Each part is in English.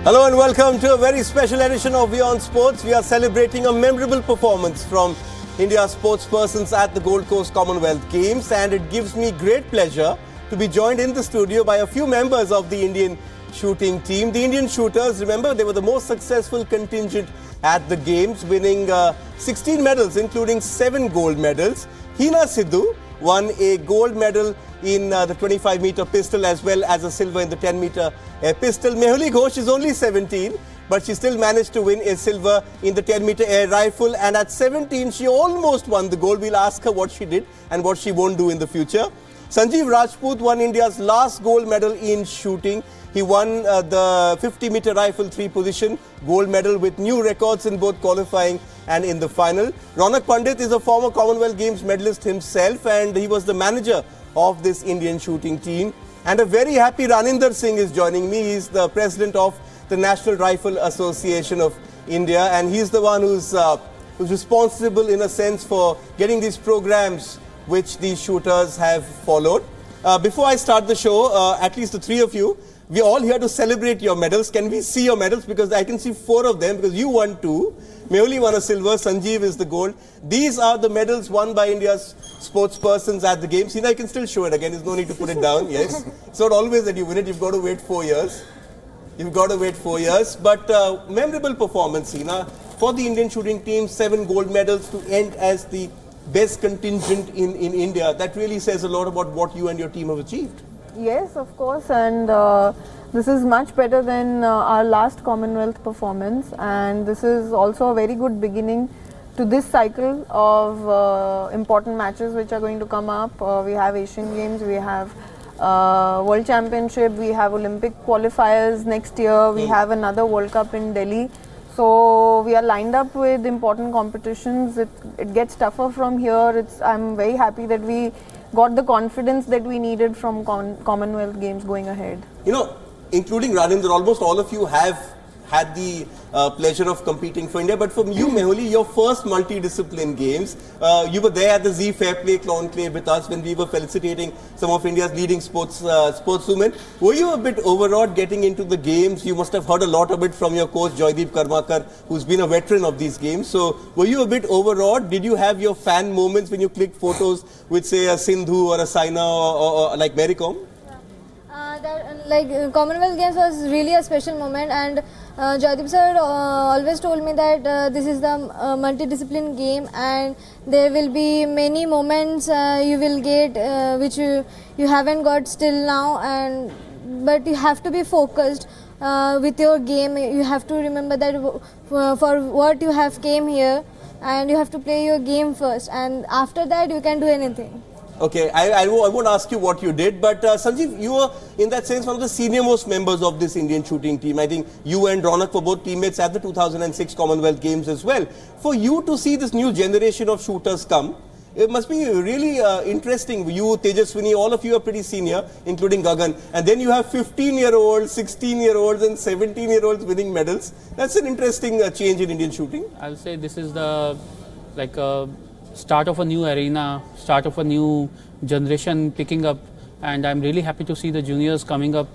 Hello and welcome to a very special edition of WION Sports. We are celebrating a memorable performance from India's sportspersons at the Gold Coast Commonwealth Games, and it gives me great pleasure to be joined in the studio by a few members of the Indian shooting team. The Indian shooters, remember, they were the most successful contingent at the Games, winning 16 medals, including 7 gold medals. Hina Sidhu won a gold medal in the 25-meter pistol as well as a silver in the 10-meter pistol. Mehuli Ghosh is only 17, but she still managed to win a silver in the 10-meter air rifle. And at 17, she almost won the gold. We'll ask her what she did and what she won't do in the future. Sanjeev Rajput won India's last gold medal in shooting. He won the 50-meter rifle 3 position gold medal with new records in both qualifying and in the final. Ronak Pandit is a former Commonwealth Games medalist himself, and he was the manager of this Indian shooting team. And a very happy Raninder Singh is joining me. He's the president of the National Rifle Association of India, and he's the one who's responsible in a sense for getting these programs which these shooters have followed. Before I start the show, at least the 3 of you, we're all here to celebrate your medals. Can we see your medals? Because I can see 4 of them, because you won 2. Mehuli won a silver, Sanjeev is the gold. These are the medals won by India's sportspersons at the Games. Hina, I can still show it again, there's no need to put it down, yes. It's not always that you win it, you've got to wait 4 years. You've got to wait 4 years. But memorable performance, Hina, for the Indian shooting team, 7 gold medals to end as the best contingent in India. That really says a lot about what you and your team have achieved. Yes, of course, and this is much better than our last Commonwealth performance, and this is also a very good beginning to this cycle of important matches which are going to come up. We have Asian Games, we have World Championship, we have Olympic qualifiers next year, we have another World Cup in Delhi. So we are lined up with important competitions. It gets tougher from here. I'm very happy that we got the confidence that we needed from Commonwealth Games going ahead. You know, including Raninder, almost all of you have had the pleasure of competing for India. But from you, Mehuli, your first multidiscipline games, you were there at the Z Fair Play Conclave with us when we were felicitating some of India's leading sportswomen. Were you a bit overawed getting into the games? You must have heard a lot of it from your coach, Joydeep Karmakar, who's been a veteran of these games. So were you a bit overawed? Did you have your fan moments when you clicked photos with, say, a Sindhu or a Saina or like Mary Kom? Commonwealth Games was really a special moment, and Joydeep sir always told me that this is the multidiscipline game, and there will be many moments you will get which you haven't got still now, but you have to be focused with your game. You have to remember that for what you have came here, and you have to play your game first, and after that you can do anything. Okay, I won't ask you what you did, but Sanjeev, you were in that sense one of the senior most members of this Indian shooting team. I think you and Ronak were both teammates at the 2006 Commonwealth Games as well. For you to see this new generation of shooters come, it must be really interesting. You, Tejaswini, all of you are pretty senior, including Gagan. And then you have 15-year-olds, 16-year-olds and 17-year-olds winning medals. That's an interesting change in Indian shooting. I'll say this is the start of a new arena, start of a new generation picking up, and I'm really happy to see the juniors coming up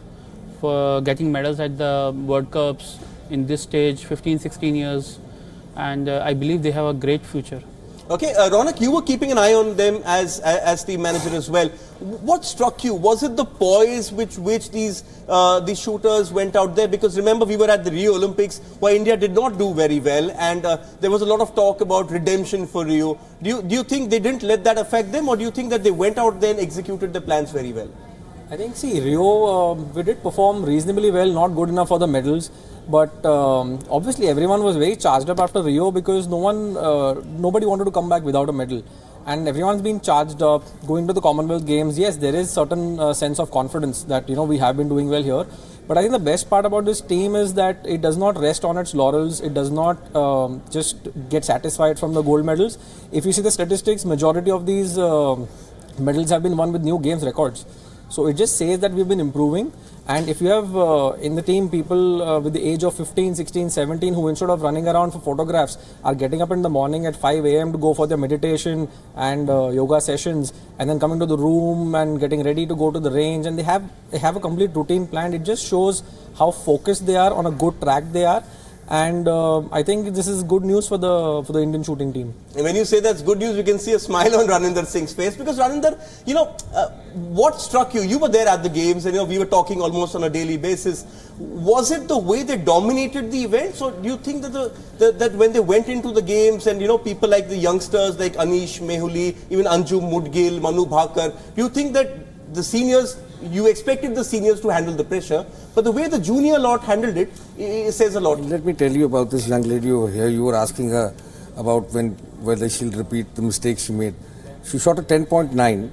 for getting medals at the World Cups in this stage, 15, 16 years, and I believe they have a great future. Okay, Ronak, you were keeping an eye on them as team manager as well. What struck you? Was it the poise which these shooters went out there? Because remember, we were at the Rio Olympics where India did not do very well, and there was a lot of talk about redemption for Rio. Do you think they didn't let that affect them, or do you think that they went out there and executed the plans very well? I think, see, Rio, we did perform reasonably well, not good enough for the medals. But obviously everyone was very charged up after Rio, because nobody wanted to come back without a medal. And everyone's been charged up, going to the Commonwealth Games. Yes, there is certain sense of confidence that, we have been doing well here. But I think the best part about this team is that it does not rest on its laurels. It does not just get satisfied from the gold medals. If you see the statistics, majority of these medals have been won with new games records. So it just says that we've been improving. And if you have in the team people with the age of 15, 16, 17 who instead of running around for photographs are getting up in the morning at 5 a.m. to go for their meditation and yoga sessions, and then coming to the room and getting ready to go to the range, and they have a complete routine planned, it just shows how focused they are, on a good track they are. And I think this is good news for the Indian shooting team. And when you say that's good news, we can see a smile on Raninder Singh's face, because Raninder, what struck you? You were there at the games, and we were talking almost on a daily basis. Was it the way they dominated the events, or do you think that that when they went into the games and people like the youngsters like Anish, Mehuli, even Anju Mudgil, Manu Bhakar, do you think that the seniors, you expected the seniors to handle the pressure, but the way the junior lot handled it, it says a lot. Let me tell you about this young lady over here. You were asking her about whether she'll repeat the mistakes she made. She shot a 10.9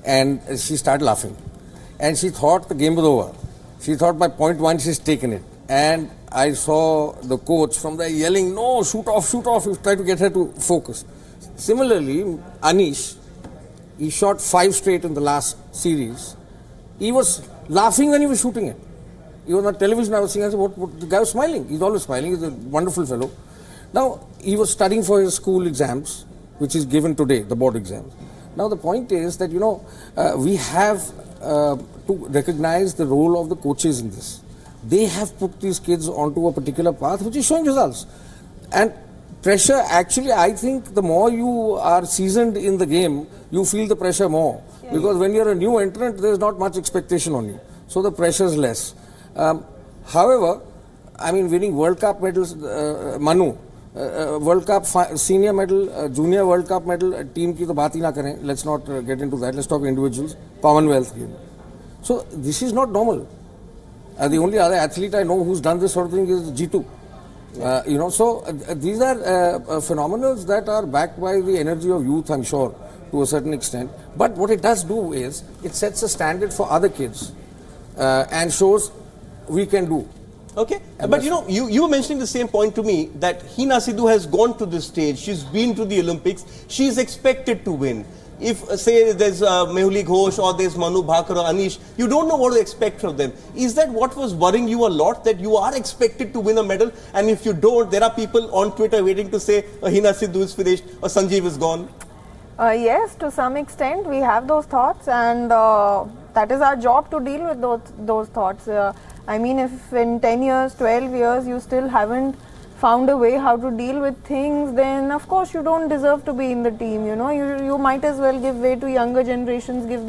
and she started laughing. And she thought the game was over. She thought by point 1 she's taken it. And I saw the coach from there yelling, no, shoot off, shoot off. He tried to get her to focus. Similarly, Anish, he shot 5 straight in the last series. He was laughing when he was shooting it. He was on television, I was seeing, I said, what, the guy was smiling. He's always smiling. He's a wonderful fellow. Now, he was studying for his school exams, which is given today, the board exams. Now, the point is that, we have to recognize the role of the coaches in this. They have put these kids onto a particular path, which is showing results. And pressure, actually, I think the more you are seasoned in the game, you feel the pressure more. Yeah. Because when you're a new entrant, there's not much expectation on you. So the pressure is less. However, I mean, winning World Cup medals, Manu, World Cup senior medal, junior World Cup medal, team ki to baat hi na kare. Let's not get into that. Let's talk individuals. Commonwealth Games. So this is not normal. The only other athlete I know who's done this sort of thing is Jitu. So these are phenomena that are backed by the energy of youth, I'm sure, to a certain extent. But what it does do is it sets a standard for other kids and shows we can do. Okay, but you were mentioning the same point to me, that Hina Sidhu has gone to this stage. She's been to the Olympics. She's expected to win. If, say, there's Mehuli Ghosh or there's Manu Bhakar or Anish, you don't know what to expect from them. Is that what was worrying you a lot, that you are expected to win a medal, and if you don't, there are people on Twitter waiting to say Hina Sidhu is finished or Sanjeev is gone? Yes, to some extent we have those thoughts, and that is our job to deal with those thoughts. I mean, if in 10 years, 12 years you still haven't found a way how to deal with things, then of course you don't deserve to be in the team. You might as well give way to younger generations, give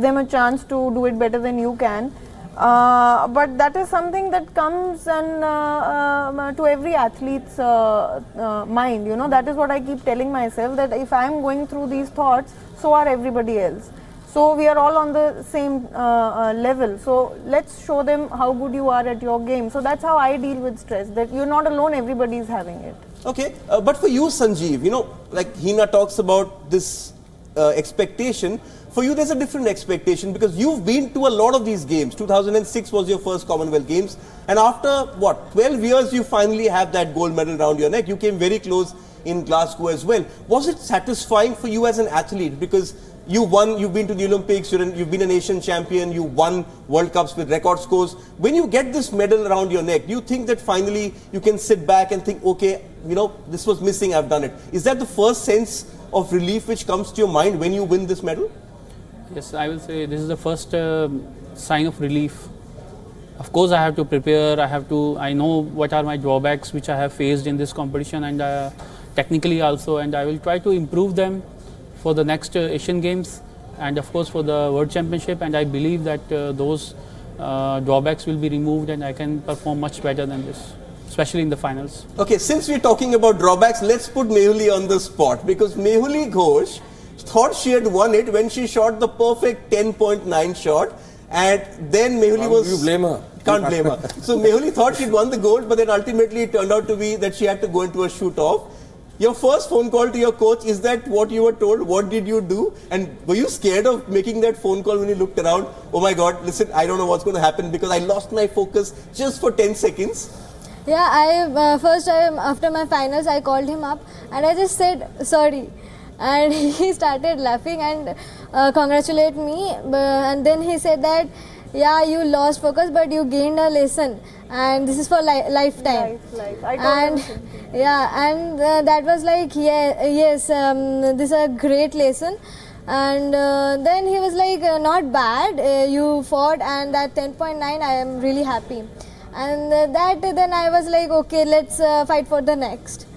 them a chance to do it better than you can. But that is something that comes and to every athlete's mind. That is what I keep telling myself, that if I am going through these thoughts, so are everybody else. So we are all on the same level. So let's show them how good you are at your game. So that's how I deal with stress, that you're not alone, everybody is having it. Okay, but for you, Sanjeev, like Hina talks about this expectation. For you, there's a different expectation, because you've been to a lot of these games. 2006 was your first Commonwealth Games. And after, 12 years, you finally have that gold medal around your neck. You came very close in Glasgow as well. Was it satisfying for you as an athlete? Because you won, you've been to the Olympics, you've been an Asian champion, you won World Cups with record scores. When you get this medal around your neck, do you think that finally you can sit back and think, okay, this was missing, I've done it? Is that the first sense of relief which comes to your mind when you win this medal? Yes, I will say this is the first sign of relief. Of course, I have to prepare, I know what are my drawbacks which I have faced in this competition, and technically also, and I will try to improve them for the next Asian Games and of course for the World Championship, and I believe that those drawbacks will be removed and I can perform much better than this, especially in the finals. Okay, since we're talking about drawbacks, let's put Mehuli on the spot, because Mehuli Ghosh thought she had won it when she shot the perfect 10.9 shot, and then Mehuli was... You blame her. Can't blame her. So Mehuli thought she'd won the gold, but then ultimately it turned out to be that she had to go into a shoot-off. Your first phone call to your coach, is that what you were told? What did you do? And were you scared of making that phone call when you looked around? Oh my God, listen, I don't know what's going to happen because I lost my focus just for 10 seconds. Yeah, first time after my finals, I called him up and I just said sorry. and he started laughing and congratulate me, and then he said that yeah, you lost focus but you gained a lesson, and this is for lifetime. I And yeah, and that was like, yeah, yes, this is a great lesson. And then he was like, not bad, you fought, and that 10.9, I am really happy. And then I was like, okay, let's fight for the next.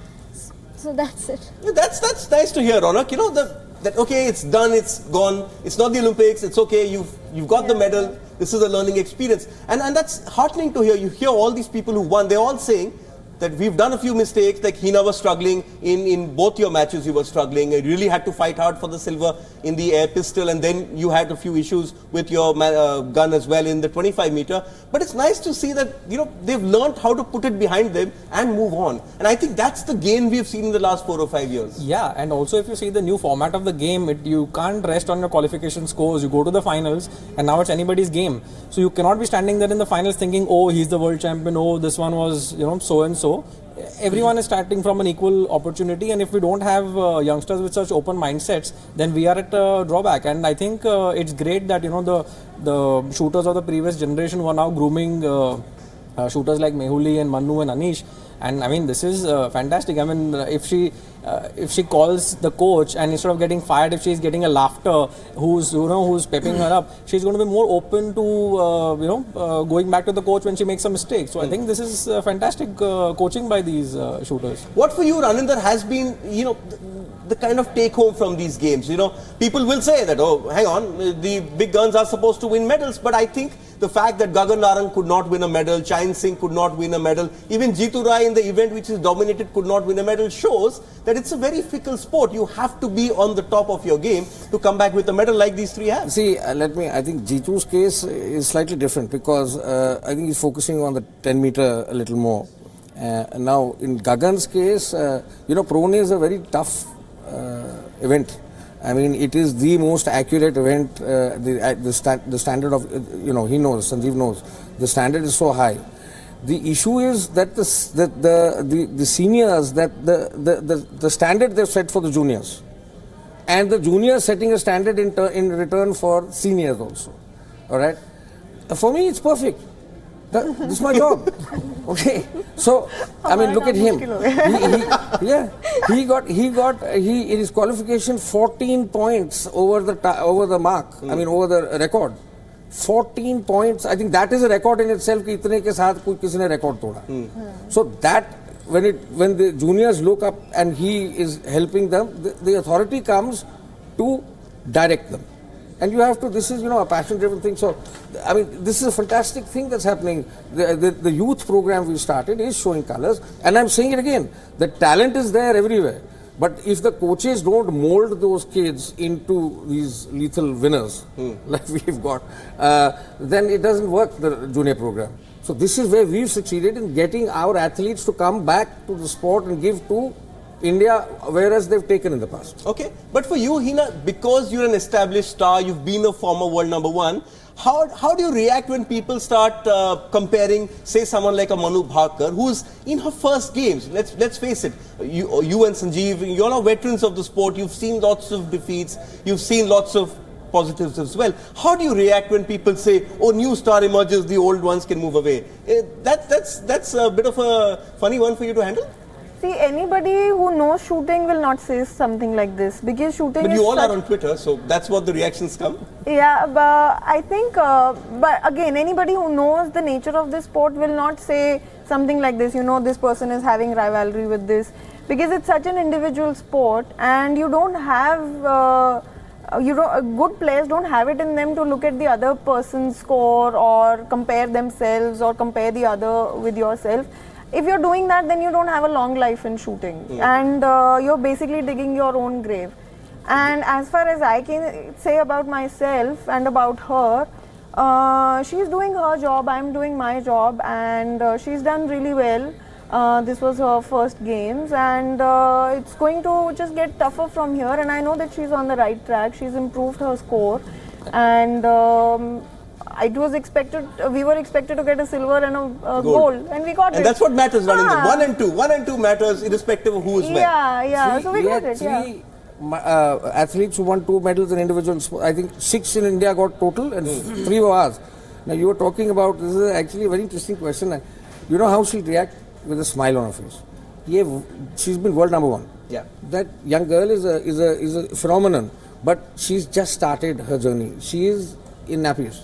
So that's it. That's nice to hear, Ronak. You know that okay, it's done, it's gone. It's not the Olympics. It's okay. You've got the medal. This is a learning experience, and that's heartening to hear. You hear all these people who won. They're all saying that we've done a few mistakes, like Hina was struggling in both your matches, you were struggling. You really had to fight hard for the silver in the air pistol, and then you had a few issues with your gun as well in the 25 meter. But it's nice to see that, you know, they've learned how to put it behind them and move on. And I think that's the gain we've seen in the last 4 or 5 years. Yeah, and also if you see the new format of the game, you can't rest on your qualification scores. You go to the finals, and now it's anybody's game. So you cannot be standing there in the finals thinking, oh, he's the world champion, oh, this one was, you know, so and so. Everyone is starting from an equal opportunity, and if we don't have youngsters with such open mindsets, then we are at a drawback. And I think it's great that, you know, the shooters of the previous generation were now grooming shooters like Mehuli and Manu and Anish. And I mean, this is fantastic. I mean, if she calls the coach, and instead of getting fired, if she's getting a laughter, who's pepping her up, she's going to be more open to going back to the coach when she makes a mistake. So I think this is fantastic coaching by these shooters. What for you, Raninder, has been, you know, the kind of take home from these games? You know, people will say that, oh, hang on, the big guns are supposed to win medals, but I think the fact that Gagan Narang could not win a medal, Chain Singh could not win a medal, even Jitu Rai in the event which is dominated could not win a medal, shows that it's a very fickle sport. You have to be on the top of your game to come back with a medal like these three have. See, I think Jitu's case is slightly different, because I think he's focusing on the 10 meter a little more. Now, in Gagan's case, you know, Prone is a very tough event. I mean, it is the most accurate event. The standard of, you know, he knows, Sanjeev knows, the standard is so high. The issue is that the seniors, that the standard they've set for the juniors, and the juniors setting a standard in return for seniors also. All right, for me it's perfect. This is my job. Okay, so I mean, look at him. He got in his qualification 14 points over the mark. I mean, over the record. 14 points. I think that is a record in itself. कि इतने के साथ कोई किसी ने record तोड़ा. So that when the juniors look up and he is helping them, the authority comes to direct them. And you have to, this is, you know, a passion-driven thing. So, I mean, this is a fantastic thing that's happening. The youth program we started is showing colors. And I'm saying it again, the talent is there everywhere. But if the coaches don't mold those kids into these lethal winners, like we've got, then it doesn't work, the junior program. So this is where we've succeeded in getting our athletes to come back to the sport and give to India, whereas they've taken in the past. Okay, but for you, Hina, because you're an established star, you've been a former world #1, how do you react when people start comparing, say, someone like a Manu Bhaker, who's in her first games? Let's face it, you and Sanjeev, you're all veterans of the sport, you've seen lots of defeats, you've seen lots of positives as well. How do you react when people say, oh, new star emerges, the old ones can move away? That's a bit of a funny one for you to handle? See, anybody who knows shooting will not say something like this, because shooting But is you all are on Twitter, so that's what the reactions come. Yeah, but I think, but again, anybody who knows the nature of this sport will not say something like this, you know, this person is having rivalry with this, because it's such an individual sport, and you don't have, good players don't have it in them to look at the other person's score or compare themselves or compare the other with yourself. If you're doing that, then you don't have a long life in shooting, and you're basically digging your own grave. And as far as I can say about myself and about her, she's doing her job, I'm doing my job, and she's done really well. This was her first games, and it's going to just get tougher from here, and I know that she's on the right track. She's improved her score, and it was expected, we were expected to get a silver and a gold, and we got it. And that's what matters, Raninder. 1 and 2 matters irrespective of who is where. Yeah, so we got it. athletes who won 2 medals in individual sport. I think 6 in India got total and 3 were ours. Now you were talking about, this is actually a very interesting question. You know how she'll react? With a smile on her face. Yeah, she's been world number 1. Yeah. That young girl is a phenomenon, but she's just started her journey. She is in nappies,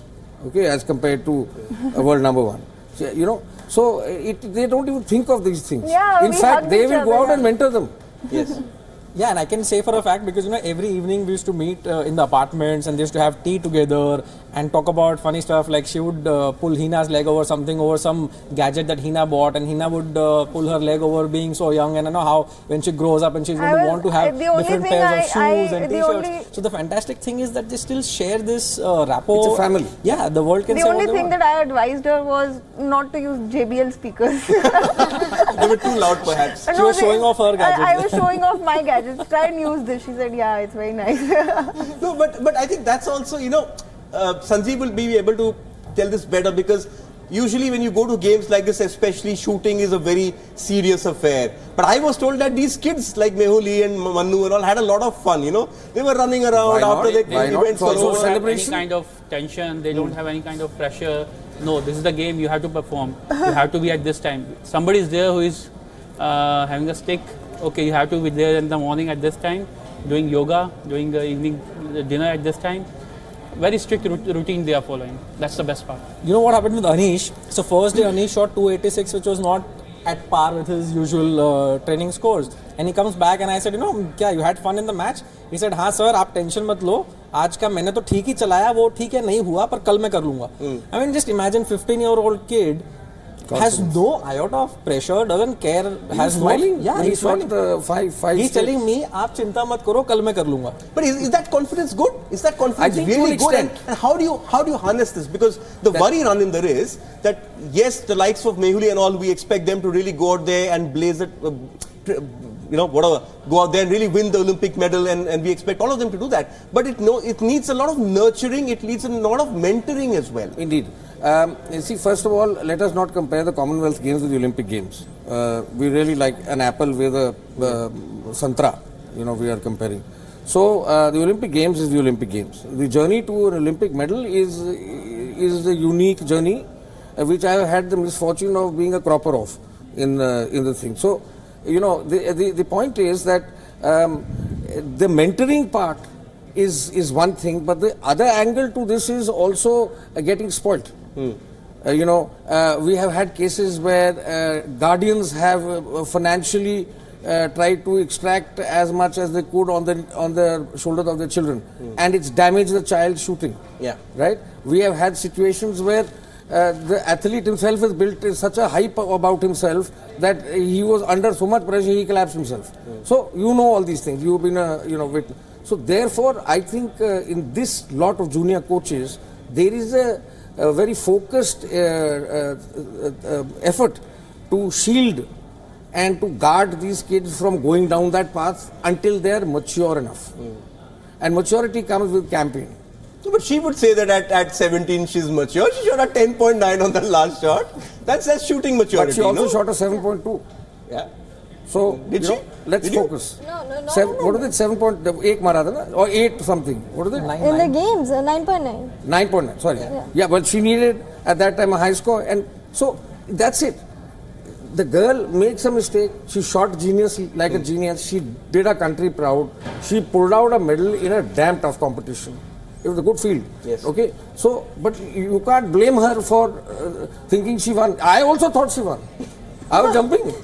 okay, as compared to a world number 1. So, you know, so they don't even think of these things. Yeah, in fact, they will go out and mentor them. Yes. Yeah, and I can say for a fact because every evening we used to meet in the apartments and they used to have tea together and talk about funny stuff. Like she would pull Hina's leg over something, over some gadget that Hina bought, and Hina would pull her leg over being so young, and how when she grows up and she's going to want to have different pairs of shoes and t-shirts. So the fantastic thing is that they still share this rapport. It's a family. Yeah, the world can say what The they only thing want. that I advised her was not to use JBL speakers. They were too loud perhaps. She was showing off her gadgets. I was showing off my gadgets. Try and use this. She said, yeah, it's very nice. No, but I think that's also, Sanjeev will be able to tell this better, because usually when you go to games like this, especially shooting is a very serious affair. But I was told that these kids like Mehuli and Manu and all had a lot of fun, They were running around after the events were over. Celebration. Any kind of tension, they don't have any kind of pressure. No, this is the game, you have to perform. You have to be at this time. Somebody is there who is having a stick. Okay, you have to be there in the morning at this time, doing yoga, doing the evening dinner at this time. Very strict routine they are following. That's the best part. You know what happened with Anish? So first day Anish shot 286, which was not at par with his usual training scores. And he comes back and I said, you had fun in the match? He said, हाँ sir, आप tension मत लो. आज का मैंने तो ठीक ही चलाया, वो ठीक है नहीं हुआ, पर कल मैं कर लूँगा. I mean, just imagine 15-year-old kid has no iota of pressure, doesn't care, has smiling. Yeah, he's smiling. He's telling me, आप चिंता मत करो, कल मैं कर लूँगा. But is that confidence good? Is that confidence really good? And how do you harness this? Because the worry, Raninder, is that yes, the likes of Mehuli and all, we expect them to really go out there and blaze it, whatever, go out there and really win the Olympic medal, and we expect all of them to do that. But it needs a lot of nurturing, it needs a lot of mentoring as well. Indeed. See, first of all, let us not compare the Commonwealth Games with the Olympic Games. We really like an apple with a santra, we are comparing. So, the Olympic Games is the Olympic Games. The journey to an Olympic medal is a unique journey, which I have had the misfortune of being a cropper of in the thing. So, the point is that the mentoring part is one thing, but the other angle to this is also getting spoilt. We have had cases where guardians have financially tried to extract as much as they could on the shoulders of their children, and it's damaged the child shooting. Yeah. Right. We have had situations where the athlete himself has built such a hype about himself that he was under so much pressure he collapsed himself. So all these things. You've been witness. So therefore, I think in this lot of junior coaches, there is a very focused effort to shield and to guard these kids from going down that path until they are mature enough. And maturity comes with campaign. But she would say that at 17 she's mature. She shot a 10.9 on the last shot. That's shooting maturity. But she also shot a 7.2. Yeah. So, let's focus. No. What is it? 7.8 mara tha na? Or 8 something. What is it? In the games, 9.9. 9.9, sorry. Yeah, but she needed at that time a high score. And so, that's it. The girl makes a mistake. She shot genius like a genius. She did her country proud. She pulled out a medal in a damn tough competition. It was a good field. Yes. Okay. So, but you can't blame her for thinking she won. I also thought she won. I was jumping. Okay.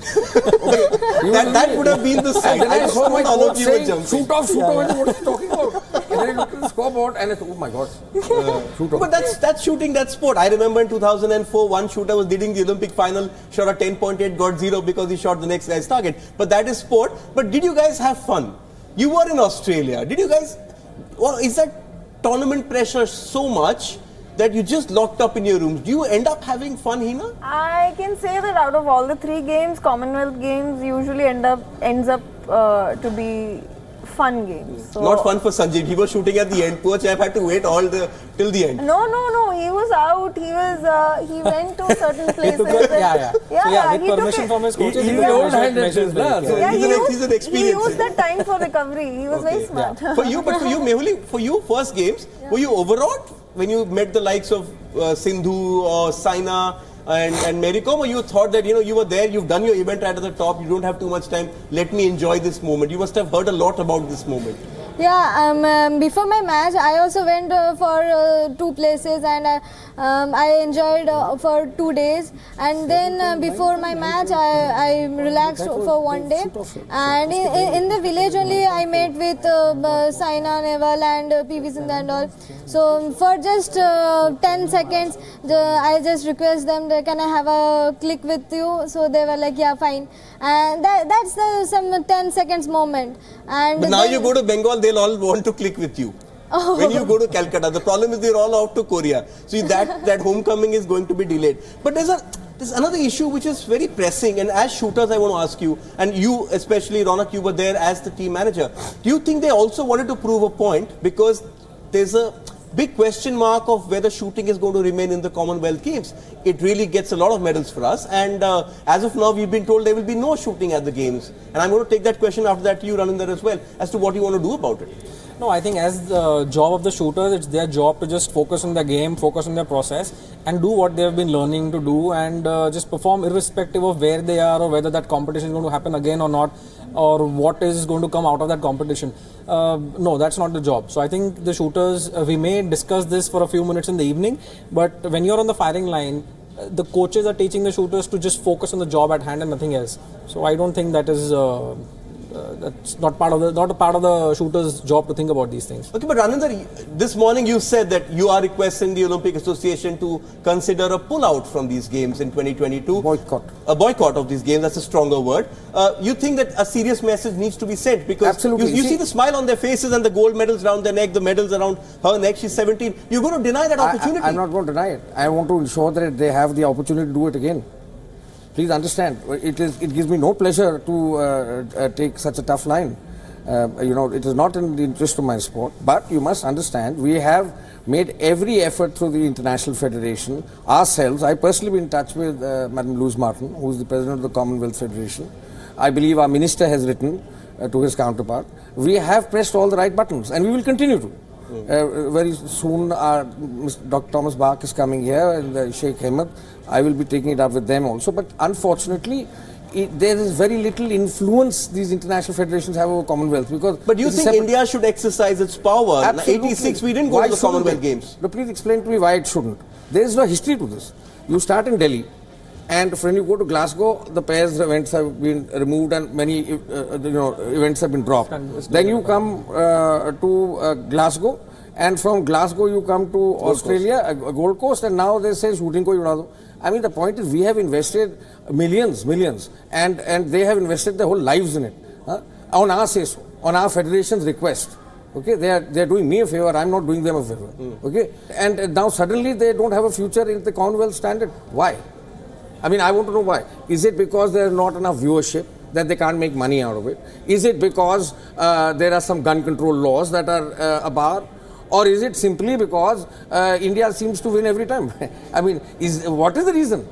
That would have been the sign. I saw my coach saying, jumping. shoot off, what are you talking about? And then I looked at the scoreboard and I thought, oh my God. Shoot off. But that's shooting, that sport. I remember in 2004, one shooter was leading the Olympic final, shot a 10.8, got 0 because he shot the next guy's target. But that is sport. But did you guys have fun? You were in Australia. Did you guys, is that tournament pressure so much that you just locked up in your rooms? Do you end up having fun, Hina? I can say that out of all the 3 games, Commonwealth Games usually ends up to be fun games. So Not fun for Sanjeev. He was shooting at the end. Poor chap had to wait till the end. No. He was out. He went to certain places. Yeah. With he permission from his coaches, He's an old-handed measures very player. carefully. He's an he experienced. used that time for recovery. He was very smart. For you, Mehuli, for you, first games, were you overawed when you met the likes of Sindhu or Saina and Mary Kom, or you thought that, you were there, you've done your event right at the top, you don't have too much time, let me enjoy this moment. You must have heard a lot about this moment. Yeah, before my match, I also went for 2 places, and I enjoyed for 2 days. And then before my match, I relaxed for 1 day. And in the village only, I met with Saina Nehwal and PV Sindhu and all. So for just 10 seconds, I just request them, can I have a click with you? So they were like, yeah, fine. And that's some 10 seconds moment. And but now you go to Bengal, they'll all want to click with you. Oh. When you go to Calcutta, the problem is they're all out to Korea. So that homecoming is going to be delayed. But there's another issue which is very pressing, and as shooters I want to ask you, and you especially, Ronak, you were there as the team manager. Do you think they also wanted to prove a point, because there's a big question mark of whether shooting is going to remain in the Commonwealth Games? It really gets a lot of medals for us, and as of now we've been told there will be no shooting at the Games, and I'm going to take that question after that to you, Ravinder, as well, as to what you want to do about it. No, I think as the job of the shooters, it's their job to just focus on the game, focus on their process, and do what they have been learning to do, and just perform irrespective of where they are or whether that competition is going to happen again or not, or what is going to come out of that competition. No, that's not the job. So I think the shooters, we may discuss this for a few minutes in the evening, but when you're on the firing line, the coaches are teaching the shooters to just focus on the job at hand and nothing else. So I don't think that is that's not a part of the shooter's job to think about these things. Okay, but Ravinder, this morning you said that you are requesting the Olympic Association to consider a pull-out from these games in 2022. Boycott. A boycott of these games, that's a stronger word. You think that a serious message needs to be sent? Because absolutely. You see the smile on their faces and the gold medals around their neck, the medals around her neck, she's 17. You're going to deny that opportunity? I'm not going to deny it. I want to ensure that they have the opportunity to do it again. Please understand, it gives me no pleasure to take such a tough line. It is not in the interest of my sport, but you must understand, we have made every effort through the International Federation, ourselves. I personally been in touch with Madam Louise Martin, who is the President of the Commonwealth Federation. I believe our Minister has written to his counterpart. We have pressed all the right buttons, and we will continue to. Very soon, Dr. Thomas Bach is coming here, and Sheikh Ahmed. I will be taking it up with them also. But unfortunately, there is very little influence these international federations have over Commonwealth. But do you think India should exercise its power? Absolutely. 86, we didn't go to the Commonwealth Games. No, please explain to me why it shouldn't. There is no history to this. You start in Delhi, and when you go to Glasgow, the pairs events have been removed and many events have been dropped. Then you come to Glasgow, and from Glasgow you come to Australia, Gold Coast, and now they say shooting ko uda do. I mean, the point is we have invested millions, and they have invested their whole lives in it. On our say so, on our federation's request. Okay, they are doing me a favor, I'm not doing them a favor. Okay, and now suddenly they don't have a future in the Commonwealth standard. Why? I mean, I want to know why. Is it because there is not enough viewership that they can't make money out of it? Is it because there are some gun control laws that are a bar? Or is it simply because India seems to win every time? I mean, what is the reason?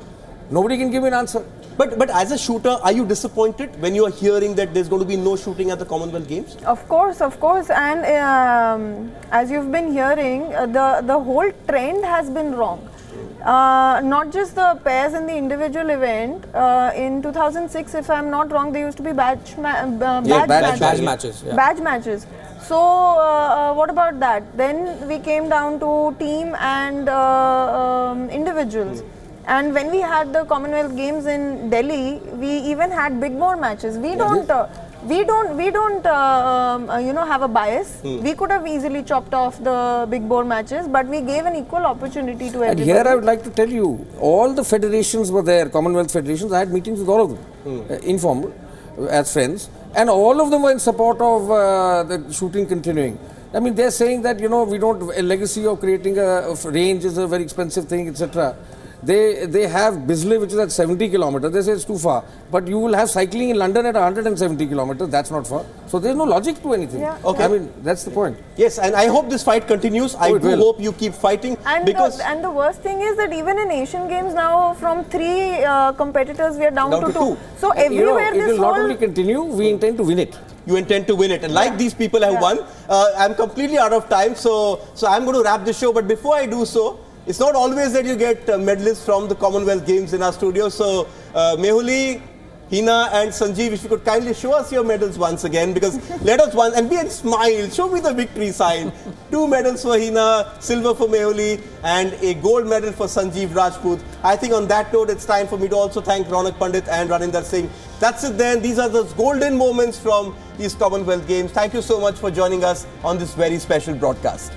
Nobody can give me an answer. But as a shooter, are you disappointed when you are hearing that there's going to be no shooting at the Commonwealth Games? Of course. And as you've been hearing, the whole trend has been wrong. Not just the pairs in the individual event. In 2006, if I'm not wrong, there used to be badge matches. Yeah. Badge matches. So what about that? Then we came down to team and individuals. And when we had the Commonwealth Games in Delhi, we even had big bore matches. We don't have a bias. We could have easily chopped off the big bore matches, but we gave an equal opportunity to everybody. And here I would like to tell you, all the federations were there, Commonwealth federations. I had meetings with all of them, informal, as friends, and all of them were in support of the shooting continuing. I mean, they're saying that, we don't, a legacy of creating a range is a very expensive thing, etc. They have Bisley, which is at 70 kilometers. They say it's too far. But you will have cycling in London at 170 kilometers. That's not far. So there's no logic to anything. Yeah. Okay. I mean, that's the point. Yes, and I hope this fight continues. I do hope you keep fighting. And because the worst thing is that even in Asian Games now, from 3 competitors, we are down to 2. So everywhere it will not only continue, we intend to win it. You intend to win it, and like these people have won, I'm completely out of time, so I'm going to wrap the show. But before I do so, it's not always that you get medalists from the Commonwealth Games in our studio. So Mehuli, Hina and Sanjeev, if you could kindly show us your medals once again, because let us once and be and smile, show me the victory sign. 2 medals for Hina, silver for Mehuli and a gold medal for Sanjeev Rajput. I think on that note, it's time for me to also thank Ronak Pandit and Raninder Singh. That's it then. These are those golden moments from these Commonwealth Games. Thank you so much for joining us on this very special broadcast.